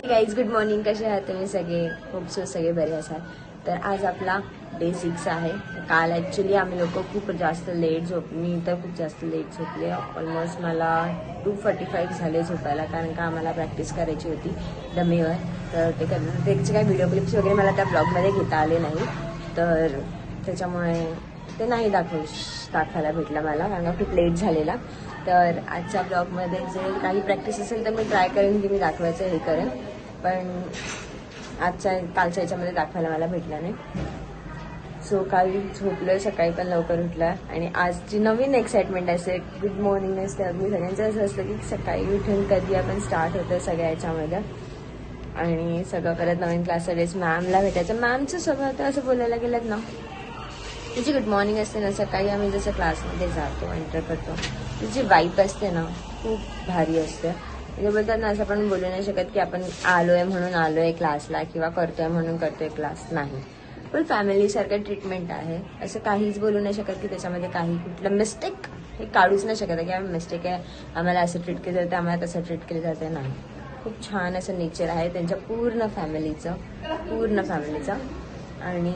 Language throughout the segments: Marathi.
Guys good morning. कसे आहात तुम्ही सगळे? खूप सगळे बरे असाल. तर आज आपला डे 6 आहे. काल ॲक्च्युली आम्ही लोक खूप जास्त लेट मी तर खूप जास्त लेट झोपले. ऑलमोस्ट मला 2:45 झाले झोपायला, कारण का आम्हाला प्रॅक्टिस करायची होती डमीवर. तर त्याचे काही व्हिडिओ क्लिप्स वगैरे मला त्या ब्लॉगमध्ये घेता आले नाही, तर त्याच्यामुळे ते नाही दाखवायला भेटलं मला, कारण का खूप लेट झालेला. तर आजच्या ब्लॉगमध्ये जे काही प्रॅक्टिस असेल तर मी ट्राय करेन की मी दाखवायचं हे करेन, पण कालच्या याच्यामध्ये दाखवायला मला भेटलं नाही. सो काल झोपलोय, सकाळी पण लवकर उठलं. आणि आजची नवीन एक्साइटमेंट असते, गुड मॉर्निंग असते. अगदी सगळ्यांचं असं असतं की सकाळी उठून कधी आपण स्टार्ट होतं सगळ्या याच्यामध्ये, आणि सगळं परत नवीन क्लासच्या वेळेस मॅमला भेटायचं. मॅमचं सगळं आता असं बोलायला गेलं ना, तिची गुड मॉर्निंग असते ना, सकाळी आम्ही जसं क्लासमध्ये जातो एंटर करतो, तिची वाईब असते ना खूप भारी असते. म्हणजे बोलतात ना, असं आपण बोलू नाही शकत की आपण आलोय म्हणून आलोय क्लासला किंवा करतोय म्हणून करतोय क्लास. नाही, फुल फॅमिलीसारखं ट्रीटमेंट आहे. असं काहीच बोलू नाही शकत की त्याच्यामध्ये काही कुठलं मिस्टेक हे काढूच नाही शकत की आम्ही मिस्टेक आहे, आम्हाला असं ट्रीट केलं जातं, आम्हाला तसं ट्रीट केलं जातं. नाही, खूप छान असं नेचर आहे त्यांच्या पूर्ण फॅमिलीचं. आणि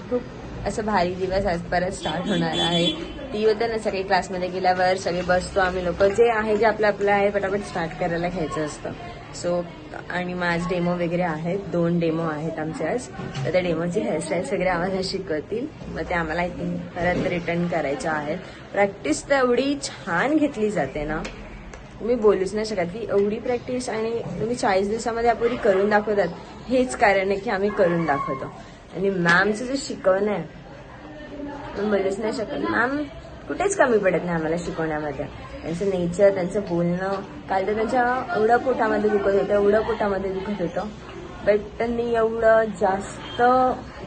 खूप असं भारी दिवस आज परत स्टार्ट होणार आहे. ती होतं ना, सगळी क्लासमध्ये गेल्यावर सगळे बसतो आम्ही लोक, जे आपलं आहे पटापट स्टार्ट करायला घ्यायचं असतं. सो आणि मग आज डेमो वगैरे आहेत, 2 डेमो आहेत आमचे आज. तर त्या डेमोची हेअरस्टाईल्स वगैरे आम्हाला शिकवतील, मग ते आम्हाला परत रिटर्न करायच्या आहेत. प्रॅक्टिस तर एवढी छान घेतली जाते ना, तुम्ही बोलूच नाही शकत की एवढी प्रॅक्टिस आणि तुम्ही 40 दिवसामध्ये अपुरी करून दाखवतात. हेच कारण आहे की आम्ही करून दाखवतो. आणि मॅमचं जे शिकवणं आहे तुम्ही बोलूच नाही शकत. मॅम कुठेच कमी पडत नाही आम्हाला शिकवण्यामध्ये. त्यांचं नेचर, त्यांचं बोलणं. काल तर त्यांच्या एवढं पोटामध्ये दुखत होतं, बट त्यांनी एवढं जास्त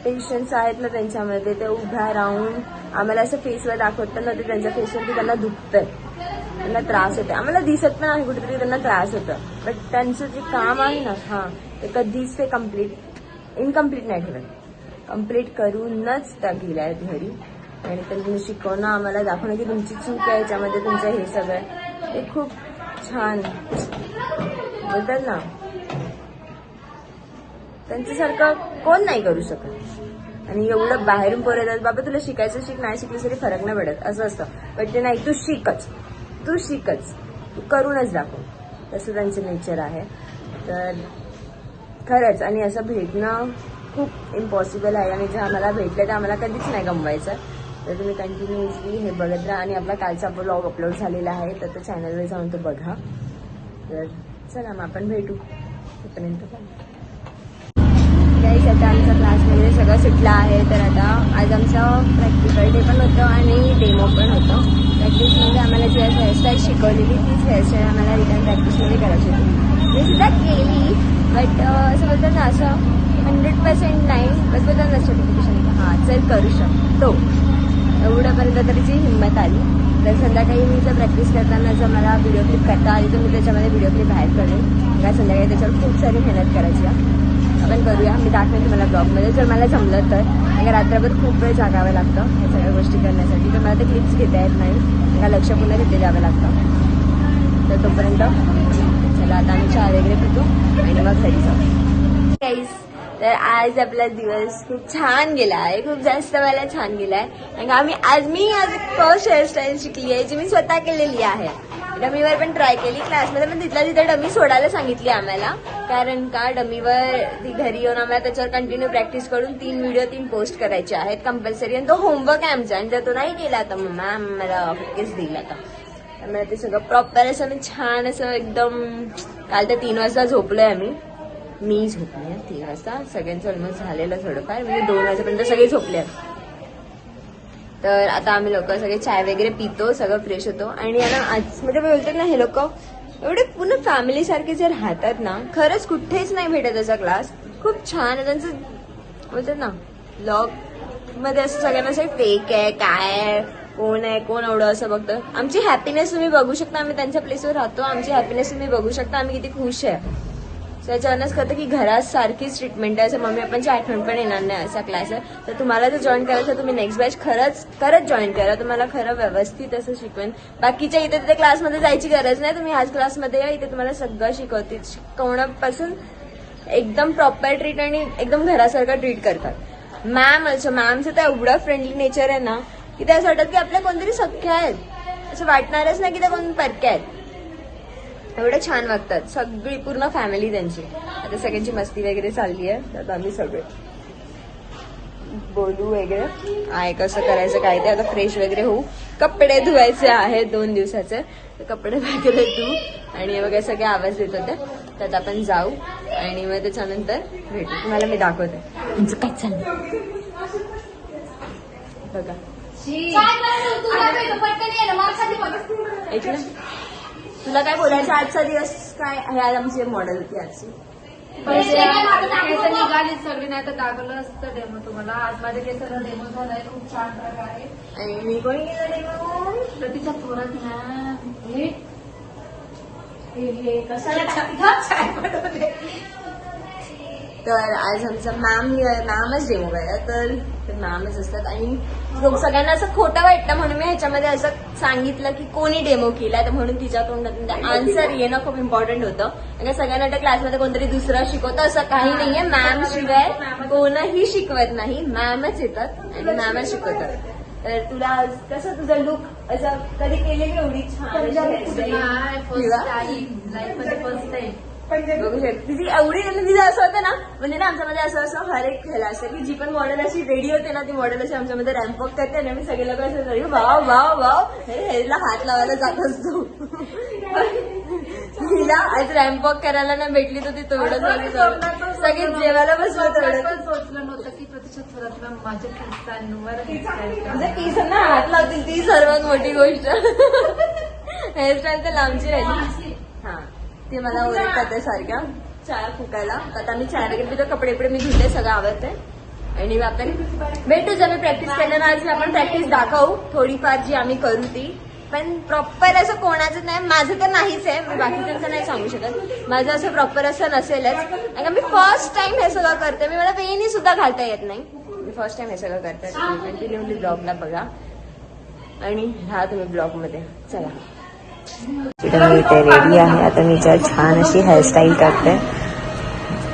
पेशन्स आहेत ना त्यांच्यामध्ये. ते उभ्या राहून आम्हाला असं फेसवर दाखवतात ना, ते त्यांच्या फेसवर की त्यांना दुखतंय, त्यांना त्रास होते. आम्हाला दिसत पण आहे कुठेतरी त्यांना त्रास होतं, बट त्यांचं जे काम आहे ना, ते कधीच ते इनकम्प्लीट नाही ठेवत. कम्प्लीट करूनच त्या गेल्या आहेत घरी. आणि त्यांनी शिकवणं आम्हाला दाखवणं की तुमची चूक आहे याच्यामध्ये, तुमचं हे सगळं ते खूप छान बोलतात ना, त्यांच्यासारखं कोण नाही करू शकत. आणि एवढं बाहेरून पोरं येतात, बाबा तुला शिकायचं शिक, नाही शिकलं तरी फरक नाही पडत असं असतं. पण ते नाही, तू शिकच, तू करूनच दाखव. तसं त्यांचं नेचर आहे. तर खरंच, आणि असं भेटणं खूप इम्पॉसिबल आहे. आणि जे आम्हाला भेटलं ते आम्हाला कधीच नाही गमवायचं. तर तुम्ही कंटिन्युअसली हे बघत राहा. आणि आपला कालचा ब्लॉग अपलोड झालेला आहे, तर त्या चॅनलवर जाऊन तो बघा. तर चला मग आपण भेटू तोपर्यंत. काही आता आमचा क्लास वगैरे सगळं सुटलं आहे. तर आता आज आमचं प्रॅक्टिकल डे पण होतं आणि डेमो पण होतं. प्रॅक्टिसमध्ये आम्हाला जी हेअरस्टाईल शिकवलेली तीच हेअरस्टाईल आम्हाला रिटर्न प्रॅक्टिसमध्ये करायची होती. मी सुद्धा केली, बट असं बोलतात ना, असं 100% नाही, बस बोलतात ना सर्टिफिकेशन, चल करू शकतो एवढ्यापर्यंत तरी जी हिंमत आली. तर संध्याकाळी मी जर प्रॅक्टिस करताना जर मला व्हिडिओ क्लिप करता आली तर मी त्याच्यामध्ये व्हिडिओ क्लिप बाहेर करेन. का संध्याकाळी त्याच्यावर खूप सारी मेहनत करायची आहे. आपण करूया, मी दाखवेन तुम्हाला ब्लॉगमध्ये जर मला जमलं तर. कारण रात्रभर खूप वेळ जागावं लागतं या सगळ्या गोष्टी करण्यासाठी, तर मला ते क्लिप्स घेता येत नाही, का लक्ष पुन्हा तिथे द्यावं लागतं. तर तोपर्यंत चला आता आम्ही चहा वगैरे पितो आणि मग घरी जाऊ. गाईस, तर आज आपला दिवस खूप छान गेला आहे, खूप जास्त मला छान गेला आहे. कारण मी आज फर्स्ट हेअरस्टाईल शिकली आहे जी मी स्वतः केलेली आहे. डमीवर पण ट्राय केली, क्लासमध्ये पण तिथे डमी सोडायला सांगितली आम्हाला, कारण का डमीवर ती घरी येऊन आम्हाला त्याच्यावर कंटिन्यू प्रॅक्टिस करून 3 व्हिडिओ पोस्ट करायचे आहेत कंपल्सरी. आणि तो होमवर्क आहे आमचा, आणि जर तो नाही केला तर मॅम मला फटकेच देईल. आता त्यामुळे ते सगळं प्रॉपर असं मी छान असं एकदम. काल तर 3 वाजता झोपलोय मी झोपले 3 वाजता. सगळ्यांचं ऑलमोस्ट झालेलं थोडंफार, म्हणजे 2 वाजेपर्यंत सगळे झोपले. तर आता आम्ही लोक सगळे चाय वगैरे पितो, सगळं फ्रेश होतो. आणि आज म्हणजे बोलतात ना, हे लोक एवढे पूर्ण फॅमिली सारखे जे राहतात ना, खरंच कुठेच नाही भेटत असा क्लास. खूप छान आहे त्यांचं. बोलतात ना, ब्लॉग मध्ये असं सगळ्यांना असं फेक आहे, काय आहे, कोण आहे, कोण एवढं असं बघतं. आमची हॅपीनेस तुम्ही बघू शकता, आम्ही त्यांच्या प्लेसवर राहतो. आमची हॅपीनेस तुम्ही बघू शकता, आम्ही किती खुश आहे. त्याच्यावरच कळतं की घरात सारखीच ट्रीटमेंट आहे. असं मम्मी पप्पांची आठवण पण येणार नाही असा क्लास आहे. तर तुम्हाला जर जॉईन करायचं तुम्ही नेक्स्ट बॅच खरंच जॉईन करा. तुम्हाला खरं व्यवस्थित असं शिकवेन. बाकीच्या इथे तिथे क्लासमध्ये जायची गरज नाही. तुम्ही ह्याच क्लासमध्ये या, इथे तुम्हाला सगळं शिकवतील. शिकवण्यापासून एकदम प्रॉपर ट्रीट आणि एकदम घरासारखं ट्रीट करतात. मॅमचं तर एवढं फ्रेंडली नेचर आहे ना की ते असं वाटत की आपल्या कोणतरी सख्या आहेत. असं वाटणारच नाही की त्या कोण परक्या आहेत. एवढं छान वागतात. सगळी पूर्ण फॅमिली त्यांची. आता सगळ्यांची मस्ती वगैरे चालली आहे. आता आम्ही सगळे बोलू वगैरे आहे कसं करायचं काय ते. आता फ्रेश वगैरे होऊ. कपडे धुवायचे आहेत 2 दिवसाचे. तर कपडे वगैरे धुऊ आणि वगैरे सगळे आवाज देत होते. त्यात आपण जाऊ आणि मग त्याच्यानंतर भेटू. तुम्हाला मी दाखवते तुमचं काय चाललं बघा. ऐक ना, तुला काय बोलायचं. आजचा दिवस काय आहे. आज आमची मॉडेल होती आजची. निघाली सगळी, नाही तर दाखवलं असतं डेमो तुम्हाला. आज माझ्या केसाला डेमो झालाय खूप छान प्रकारे. आणि मी कोणी केलं डेमो. प्रतिच्या थोरात हे कशाला तर आज आमचा मॅमच डेमो करायला. तर मॅमच असतात आणि सगळ्यांना असं खोटं वाटतं म्हणून मी ह्याच्यामध्ये असं सांगितलं की कोणी डेमो केलाय. तर म्हणून तिच्या तोंडातून आन्सर येणं खूप इम्पॉर्टंट होतं. आणि सगळ्यांना वाटतं क्लासमध्ये कोणतरी दुसरं शिकवतं. असं काही नाहीये. मॅम शिवाय कोणही शिकवत नाही. मॅमच येतात आणि मॅमच शिकवतात. तर तुला कसं तुझं लुक असं कधी केलेली एवढी छान बघू शकते. तिची एवढी तिचं असं होतं ना म्हणजे ना आमच्यामध्ये असं हर एक ह्याला असं की जी पण मॉडेल अशी रेडी होते ना ती मॉडेल अशी आमच्यामध्ये रॅम्प वॉक करते आणि सगळे लोक असं वाव हेला हात लावायला जात असतो. तिला आज रॅम्प वॉक करायला नाही भेटली तर ती तेवढं सगळे जेवायला बसलो तेवढं. सोचलं नव्हतं की प्रतिशत थोरात माझ्या केसांवर केसांना हात लावतील ती सर्वात मोठी गोष्ट. हेअरस्टाईल तर लांबची राहिली. हा ते मला ओरडतात सारख्या चहा फुकायला. आता मी चहा वगैरे पितो. कपडे मी धुते. सगळं आवडते आणि आपण भेटू. जर मी प्रॅक्टिस केलं आज आपण प्रॅक्टिस दाखवू थोडीफार जी आम्ही करू ती. पण प्रॉपर असं कोणाचं नाही. माझं तर नाहीच आहे. मी बाकीच्यांचं नाही सांगू शकत. माझं असं प्रॉपर असं नसेलच. कारण मी फर्स्ट टाइम हे सगळं करते. मला वेणी सुद्धा घालता येत नाही. मी फर्स्ट टाइम हे सगळं करते. कंटिन्युअसली ब्लॉगला बघा आणि राहा तुम्ही ब्लॉगमध्ये. चला मी इथे रेडी आहे. आता मी जर छान अशी हेअरस्टाईल करते.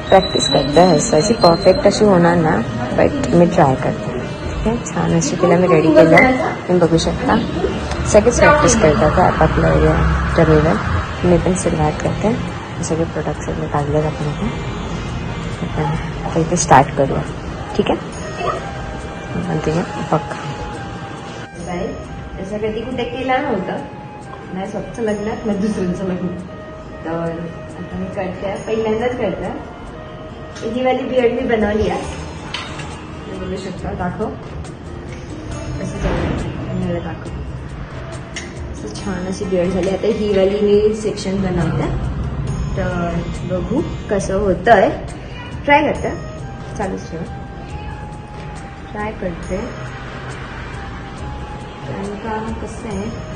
प्रॅक्टिस करते हेअरस्टाईलची. परफेक्ट अशी होणार ना बट मी ट्राय करते. ठीक आहे. छान अशी तिला मी रेडी केलं. तुम्ही बघू शकता सगळेच प्रॅक्टिस करतात आपापल्या टर्मीवर. मी पण सुरुवात करते. सगळे प्रोडक्ट्स सगळे टाकले आपण इथे. आता इथे स्टार्ट करूया. ठीक आहे. म्हणते बघ असं कधी कुठे केलं नव्हतं. नाही स्वतःचं लग्नात नाही दुसऱ्यांचं लग्न. तर आता मी करते. पहिल्यांदाच करते. ही वाली बियर्ड मी बनवली आहे. बोलू शकता. दाखव कसं झालं दाखव. असं छान अशी बियर्ड झाली. आता ही वाली मी सेक्शन बनवते. तर बघू कसं होतंय. ट्राय करते. चालूच ठेवा. ट्राय करते. आणि का कसं आहे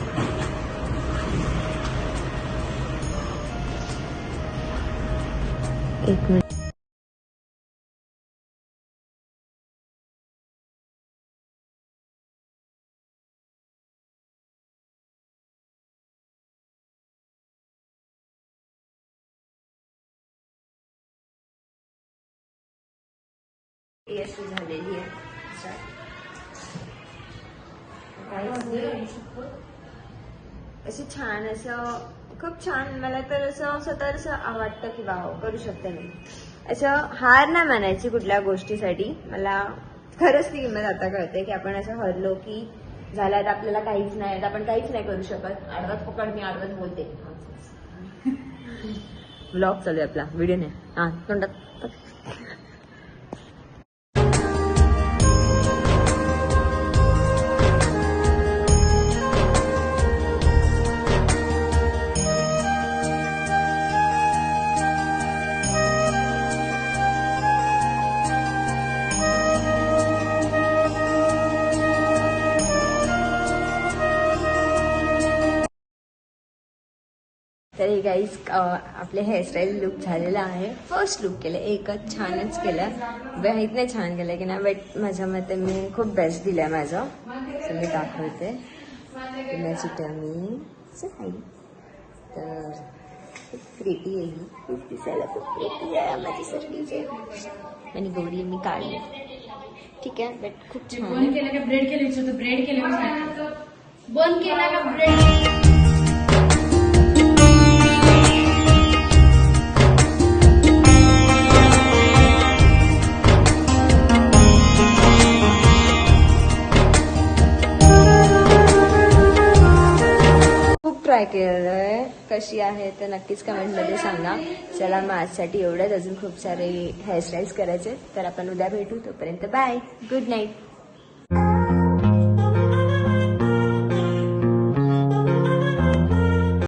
एक मिनिट. झालेली आहे. असं छान असं खूप छान. मला तर असं स्वतः असं वाटतं की वाव करू शकते मी. असं हार नाही मानायची कुठल्या गोष्टीसाठी. मला खरंच ती किंमत आता कळते की आपण असं हरलो की झालं आता आपल्याला काहीच नाही. आता आपण काहीच नाही करू शकत. आडवत पकड मी आडवत बोलते. ब्लॉग चालू आहे आपला. व्हिडिओ नाही. हा तोंडात तर हे गाईज आपले हेअरस्टाईल लुक झालेला आहे. फर्स्ट लुक केलं एकच छानच केलं. माहीत छान केलं की नाही, बट माझ्या मते मी खूप बेस्ट दिलं आहे माझं. सो मी दाखवते माझी टमी साडी. तर खूप प्रेटी आहे ही, खूप दिसायला खूप प्रेटी आहे माझी सर्वीचे. आणि गौरी मी काढली ठीक आहे, बट खूप छान आहे. बंद केलं का ब्रेड केलं विचारतो, ब्रेड केलं बंद केला का ब्रेड. ट्राय केलंय, कशी आहे तर नक्कीच कमेंटमध्ये सांगा. चला मग आजसाठी एवढंच. अजून खूप सारे हेअरस्टाईल्स करायचे, तर आपण उद्या भेटू. तोपर्यंत बाय, गुड नाईट.